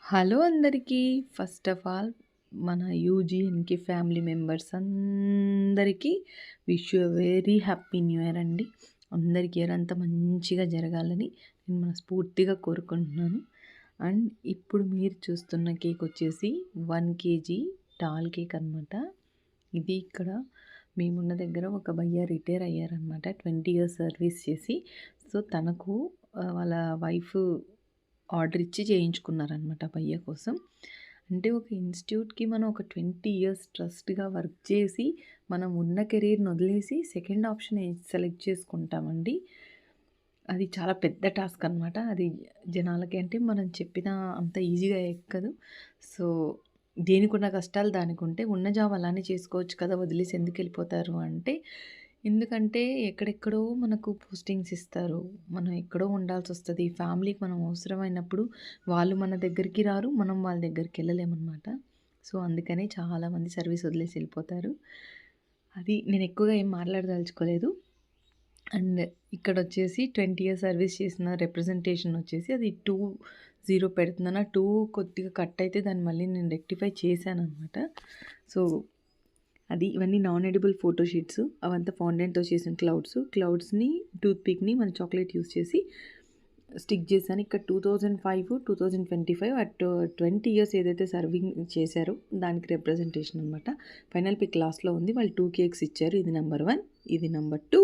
Hello అందరికీ. First of all మన యూజీఎన్‌కి family members అందరికీ wish you a very happy new year అండి. అందరికి ఇయర్ అంతా మంచిగా జరగాలని నేను మనస్ఫూర్తిగా కోరుకుంటున్నాను. అండ్ ఇప్పుడు మీరు చూస్తున్న కేక్ వచ్చేసి 1 కేజీ టాల్ కేక్ అనమాట. ఇది ఇక్కడ మేమున్న దగ్గర ఒక భయ్యా రిటైర్ అయ్యారనమాట 20 ఇయర్స్ సర్వీస్ చేసి. సో తనకు వాళ్ళ వైఫ్ ఆర్డర్ ఇచ్చి చేయించుకున్నారనమాట భయ్యా కోసం. అంటే ఒక ఇన్‌స్టిట్యూట్‌కి మనం ఒక 20 ఇయర్స్ ట్రస్ట్‌గా వర్క్ చేసి, మనం ఉన్న కెరీర్‌ని వదిలేసి సెకండ్ ఆప్షన్ సెలెక్ట్ చేసుకుంటామండి. అది చాలా పెద్ద టాస్క్ అనమాట. అది జనాలకి అంటే మనం చెప్పినా అంత ఈజీగా ఎక్కదు. సో, దేనికున్న కష్టాలు దానికుంటే, ఉన్న జాబ్ అలానే చేసుకోవచ్చు కదా! వదిలేసి ఎందుకెళ్ళిపోతారు అంటే, ఎందుకంటే ఎక్కడెక్కడో మనకు పోస్టింగ్స్ ఇస్తారు. మనం ఎక్కడో ఉండాల్సొస్తది. ఫ్యామిలీకి మనం అవసరమైనప్పుడు వాళ్ళు మన దగ్గరికి రారు. మనం వాళ్ళ దగ్గరికెళ్ళలేమనమాట. సో, అందుకనే చాలామంది సర్వీస్ వదిలేసి ఎళ్ళిపోతారు. అది నేను ఎక్కువగా ఏం మాట్లాడదలుచుకోలేదు. అండ్ ఇక్కడొచ్చేసి 20 ఇయర్స్ సర్వీస్ చేసిన రిప్రజెంటేషన్ వచ్చేసి అది 20 పెడుతున్నాను. ఆ 2 కొద్దిగా కట్ అయితే దాన్ని మళ్ళీ నేను రెక్టిఫై చేశాననమాట. సో, అది ఇవన్నీ నాన్ ఎడిబుల్ ఫోటో షీట్స్. అవంతా ఫాండెంట్‌తో చేసిన క్లౌడ్స్‌ని టూత్ పిక్‌ని మన చాక్లేట్ యూజ్ చేసి స్టిక్ చేశాను. ఇక్కడ 2005, 2025 అట్ 20 ఇయర్స్ ఏదైతే సర్వింగ్ చేశారో దానికి రిప్రజెంటేషన్ అనమాట. ఫైనల్ పిక్ లాస్ట్‌లో ఉంది. వాళ్ళు 2 కేక్స్ ఇచ్చారు. ఇది నంబర్ 1, ఇది నంబర్ 2.